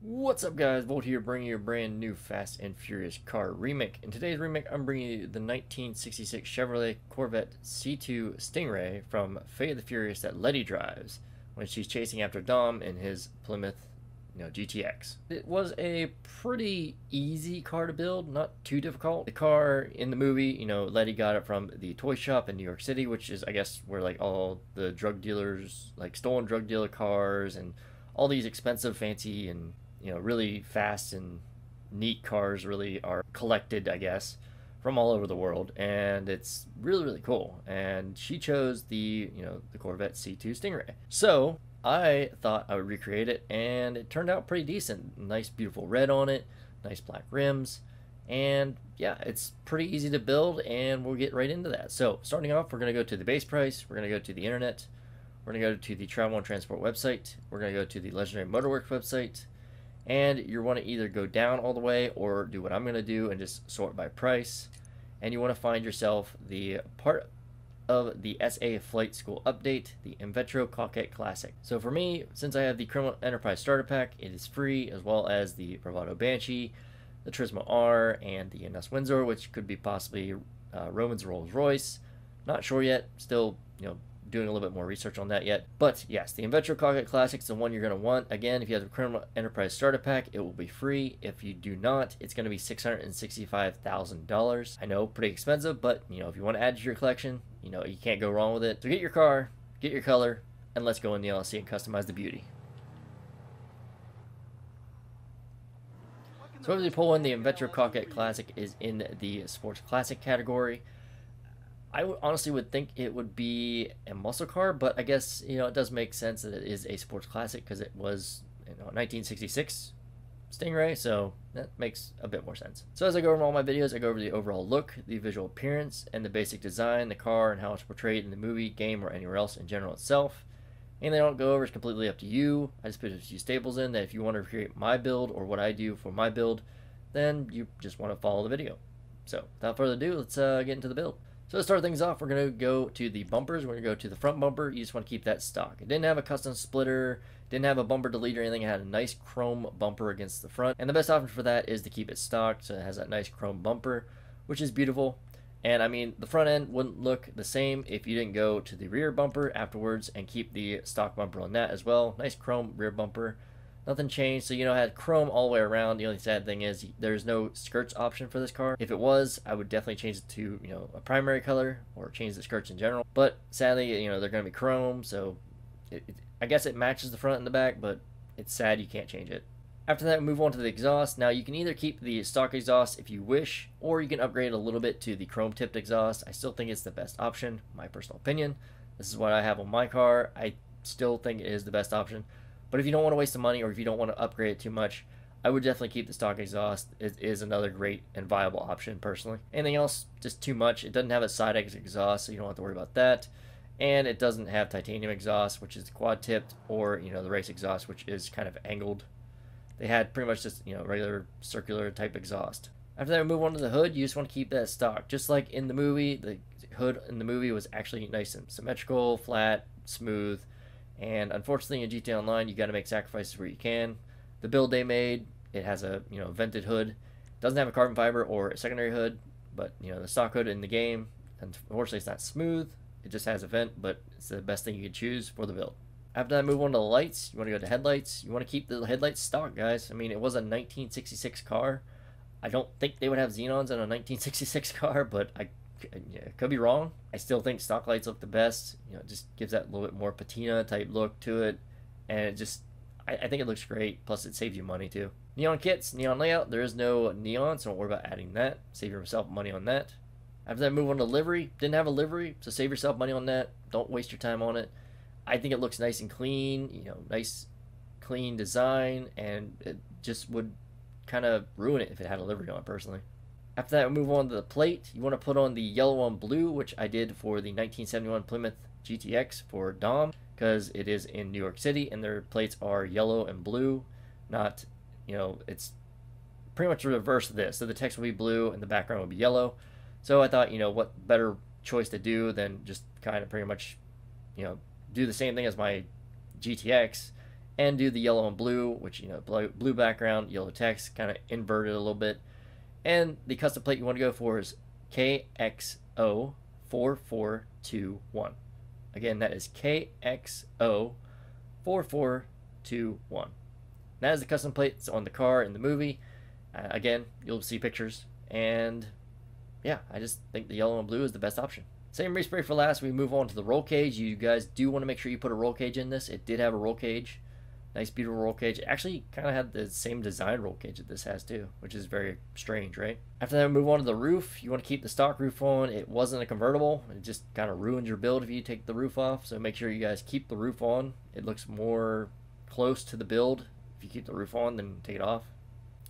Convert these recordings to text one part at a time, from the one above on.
What's up, guys? Volt here, bringing you a brand new Fast and Furious car remake. In today's remake, I'm bringing you the 1966 Chevrolet Corvette C2 Stingray from Fate of the Furious that Letty drives when she's chasing after Dom in his Plymouth, GTX. It was a pretty easy car to build, not too difficult. The car in the movie, Letty got it from the toy shop in New York City, which is, I guess, where like all the drug dealers, like stolen drug dealer cars and all these expensive, fancy, and really fast and neat cars really are collected, I guess, from all over the world, and it's really cool. And she chose the Corvette C2 Stingray. So I thought I would recreate it, and it turned out pretty decent. Nice, beautiful red on it, nice black rims, and yeah, it's pretty easy to build, and we'll get right into that. So starting off, we're going to go to the base price, we're going to go to the internet, we're going to go to the Travel and Transport website, we're going to go to the Legendary Motorworks website, and you want to either go down all the way or do what I'm going to do and just sort by price. And you want to find yourself the part of the SA Flight School update, the Invetro Coquette Classic. So for me, since I have the Criminal Enterprise Starter Pack, it is free, as well as the Bravado Banshee, the Turismo R, and the NS Windsor, which could be possibly Roman's Rolls Royce. Not sure yet. Still, doing a little bit more research on that yet. But yes, the Invetro Coquette Classic is the one you're going to want. Again, if you have the Criminal Enterprise Starter Pack, it will be free. If you do not, it's going to be $665,000. I know, pretty expensive, but if you want to add to your collection, you can't go wrong with it. So get your car, get your color, and let's go in the LLC and customize the beauty. So as we pull in, the Invetro Coquette Classic is in the Sports Classic category. I honestly would think it would be a muscle car, but I guess, it does make sense that it is a sports classic because it was, 1966 Stingray, so that makes a bit more sense. So as I go over all my videos, I go over the overall look, the visual appearance, and the basic design, the car, and how it's portrayed in the movie, game, or anywhere else in general itself. Anything I don't go over is completely up to you. I just put a few staples in that if you want to recreate my build or what I do for my build, then you just want to follow the video. So without further ado, let's get into the build. So to start things off, we're going to go to the bumpers. We're going to go to the front bumper. You just want to keep that stock. It didn't have a custom splitter, didn't have a bumper delete or anything. It had a nice chrome bumper against the front. And the best option for that is to keep it stock, so it has that nice chrome bumper, which is beautiful. And I mean, the front end wouldn't look the same if you didn't go to the rear bumper afterwards and keep the stock bumper on that as well. Nice chrome rear bumper. Nothing changed, so it had chrome all the way around. The only sad thing is there's no skirts option for this car. If it was, I would definitely change it to a primary color or change the skirts in general. But sadly, they're going to be chrome, so I guess it matches the front and the back, but it's sad you can't change it. After that, we move on to the exhaust. Now you can either keep the stock exhaust if you wish, or you can upgrade a little bit to the chrome tipped exhaust. I still think it's the best option, my personal opinion. This is what I have on my car. I still think it is the best option. But if you don't want to waste the money, or if you don't want to upgrade it too much, I would definitely keep the stock exhaust. It is another great and viable option, personally. Anything else, just too much. It doesn't have a side exhaust, so you don't have to worry about that. And it doesn't have titanium exhaust, which is quad tipped, or the race exhaust, which is kind of angled. They had pretty much just regular circular type exhaust. After that, we move on to the hood. You just want to keep that stock, just like in the movie. The hood in the movie was actually nice and symmetrical, flat, smooth. And unfortunately, in GTA Online, you got to make sacrifices where you can. The build they made, it has a vented hood. It doesn't have a carbon fiber or a secondary hood, but the stock hood in the game, unfortunately, it's not smooth. It just has a vent, but it's the best thing you can choose for the build. After that, move on to the lights. You want to go to headlights. You want to keep the headlights stock, guys. I mean, it was a 1966 car. I don't think they would have xenons in a 1966 car, but it could be wrong. I still think stock lights look the best. It just gives that little bit more patina type look to it, and it just, I think it looks great. Plus, it saves you money too. Neon kits, neon layout. There is no neon, so don't worry about adding that. Save yourself money on that. After that, move on to livery. Didn't have a livery, so save yourself money on that. Don't waste your time on it. I think it looks nice and clean. Nice, clean design, and it just would kind of ruin it if it had a livery on it, personally. After that, we move on to the plate. You want to put on the yellow and blue, which I did for the 1971 Plymouth GTX for Dom, because it is in New York City, and their plates are yellow and blue. Not, it's pretty much the reverse of this. So the text will be blue, and the background will be yellow. So I thought, what better choice to do than just kind of pretty much, do the same thing as my GTX and do the yellow and blue, which, you know, blue background, yellow text, kind of inverted a little bit. And the custom plate you want to go for is KXO4421. Again, that is KXO4421. That is the custom plate. It's on the car in the movie. Again, you'll see pictures. And yeah, I just think the yellow and blue is the best option. Same respray for last. We move on to the roll cage. You guys do want to make sure you put a roll cage in this. It did have a roll cage. Nice, beautiful roll cage. It actually kind of had the same design roll cage that this has too, which is very strange, right? After that, we move on to the roof. You want to keep the stock roof on. It wasn't a convertible. It just kind of ruins your build if you take the roof off. So make sure you guys keep the roof on. It looks more close to the build if you keep the roof on than take it off.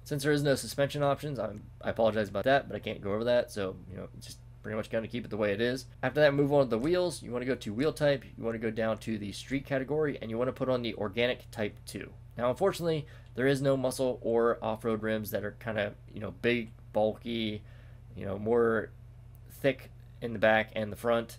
Since there is no suspension options, I apologize about that, but I can't go over that. So, you know, just pretty much going to keep it the way it is. After that, move on to the wheels. You want to go to wheel type. You want to go down to the street category, and you want to put on the organic type 2. Now, unfortunately, there is no muscle or off-road rims that are kind of, you know, big, bulky, you know, more thick in the back and the front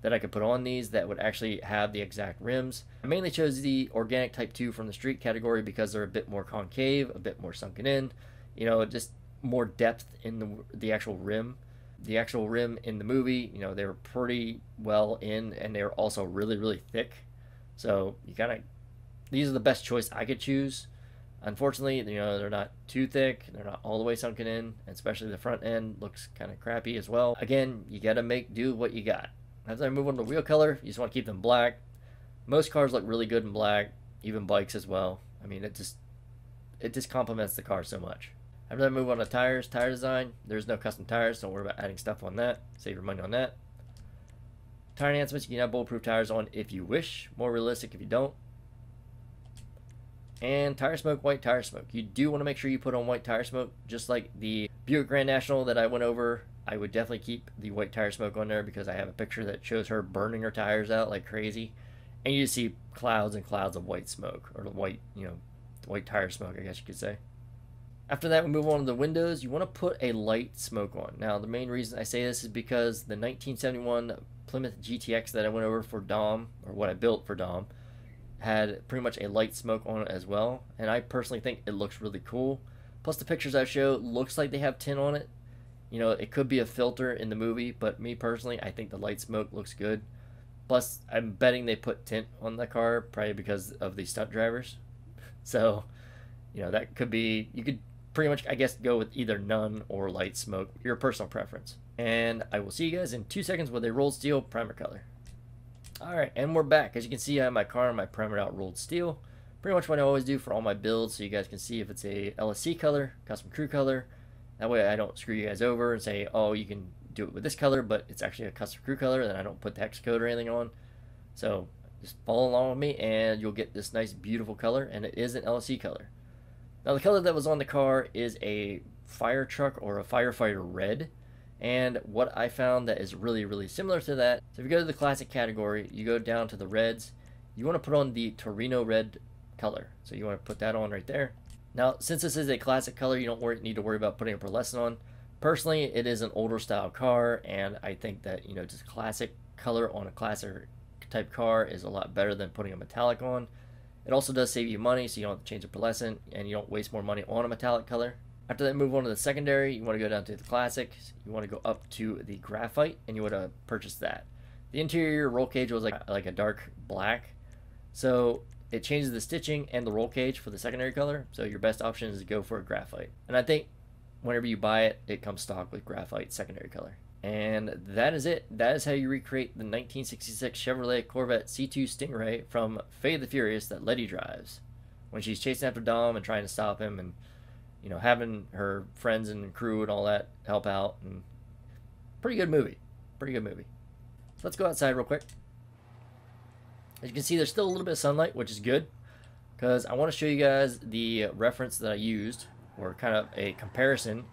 that I could put on these that would actually have the exact rims. I mainly chose the organic type 2 from the street category because they're a bit more concave, a bit more sunken in, you know, just more depth in the actual rim. The actual rim in the movie, you know, they were pretty well in, and they were also really, really thick. So you kind of, these are the best choice I could choose. Unfortunately, you know, they're not too thick. They're not all the way sunken in, especially the front end looks kind of crappy as well. Again, you got to make do what you got. As I move on to wheel color, you just want to keep them black. Most cars look really good in black, even bikes as well. I mean, it just complements the car so much. After that, move on to tires. Tire design, there's no custom tires. Don't worry about adding stuff on that. Save your money on that. Tire enhancements, you can have bulletproof tires on if you wish. More realistic if you don't. And tire smoke, white tire smoke. You do want to make sure you put on white tire smoke, just like the Buick Grand National that I went over. I would definitely keep the white tire smoke on there because I have a picture that shows her burning her tires out like crazy. And you see clouds and clouds of white smoke, or white, you know, white tire smoke, I guess you could say. After that, we move on to the windows. You want to put a light smoke on. Now, the main reason I say this is because the 1971 Plymouth GTX that I went over for Dom, or what I built for Dom, had pretty much a light smoke on it as well. And I personally think it looks really cool. Plus, the pictures I show looks like they have tint on it. You know, it could be a filter in the movie, but me personally, I think the light smoke looks good. Plus, I'm betting they put tint on the car, probably because of the stunt drivers. So, you know, that could be, you could pretty much, I guess, go with either none or light smoke, your personal preference. And I will see you guys in 2 seconds with a rolled steel primer color. Alright, and we're back. As you can see, I have my car and my primered out rolled steel. Pretty much what I always do for all my builds, so you guys can see if it's a LSC color, custom crew color. That way I don't screw you guys over and say, oh, you can do it with this color, but it's actually a custom crew color, and I don't put the hex code or anything on. So just follow along with me, and you'll get this nice, beautiful color, and it is an LSC color. Now, the color that was on the car is a fire truck or a firefighter red. And what I found that is really, really similar to that, so if you go to the classic category, you go down to the reds, you want to put on the Torino red color. So you want to put that on right there. Now, since this is a classic color, you don't need to worry about putting a pearlescent on. Personally, it is an older style car, and I think that, you know, just classic color on a classic type car is a lot better than putting a metallic on. It also does save you money, so you don't have to change the pearlescent, and you don't waste more money on a metallic color. After that, move on to the secondary. You want to go down to the classics. You want to go up to the graphite, and you want to purchase that. The interior roll cage was like a dark black, so it changes the stitching and the roll cage for the secondary color. So your best option is to go for a graphite. And I think whenever you buy it, it comes stock with graphite secondary color. And that is it. That is how you recreate the 1966 Chevrolet Corvette C2 Stingray from Fate of the Furious that Letty drives when she's chasing after Dom and trying to stop him, and, you know, having her friends and crew and all that help out. And pretty good movie. Pretty good movie. So let's go outside real quick. As you can see, there's still a little bit of sunlight, which is good, because I want to show you guys the reference that I used, or kind of a comparison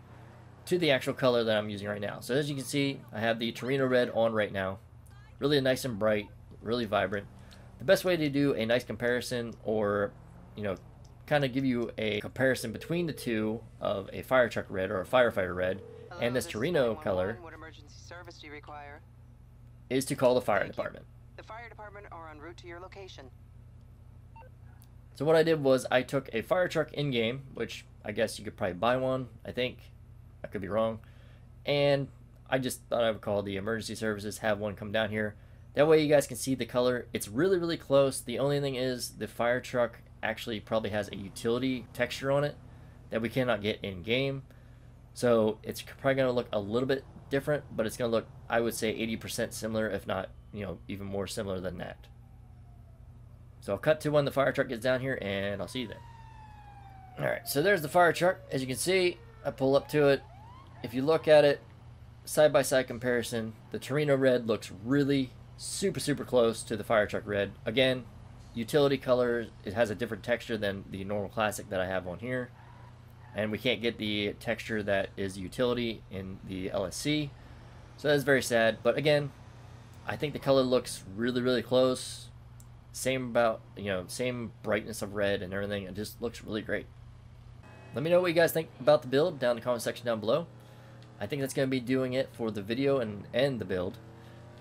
to the actual color that I'm using right now. So as you can see, I have the Torino red on right now. Really nice and bright, really vibrant. The best way to do a nice comparison, or, you know, kind of give you a comparison between the two of a fire truck red or a firefighter red and this Torino color, what emergency service do you require? is to call the fire department. The fire department are en route to your location. So what I did was I took a fire truck in-game, which I guess you could probably buy one, I think. I could be wrong. And I just thought I would call the emergency services, have one come down here. That way you guys can see the color. It's really, really close. The only thing is the fire truck actually probably has a utility texture on it that we cannot get in-game. So it's probably going to look a little bit different, but it's going to look, I would say, 80% similar, if not, even more similar than that. So I'll cut to when the fire truck gets down here, and I'll see you then. Alright, so there's the fire truck. As you can see, I pull up to it. If you look at it, side-by-side comparison, the Torino red looks really super, super close to the fire truck red. Again, utility color, it has a different texture than the normal classic that I have on here. And we can't get the texture that is utility in the LSC. So that's very sad. But again, I think the color looks really, really close. Same brightness of red and everything. It just looks really great. Let me know what you guys think about the build down in the comment section down below. I think that's going to be doing it for the video and the build.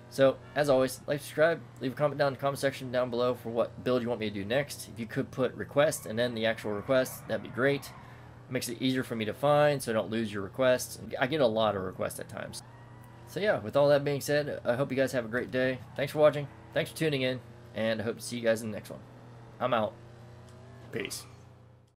So, as always, like, subscribe, leave a comment down in the comment section down below for what build you want me to do next. If you could put request and then the actual request, that'd be great. It makes it easier for me to find so I don't lose your requests. I get a lot of requests at times. So yeah, with all that being said, I hope you guys have a great day. Thanks for watching. Thanks for tuning in. And I hope to see you guys in the next one. I'm out. Peace.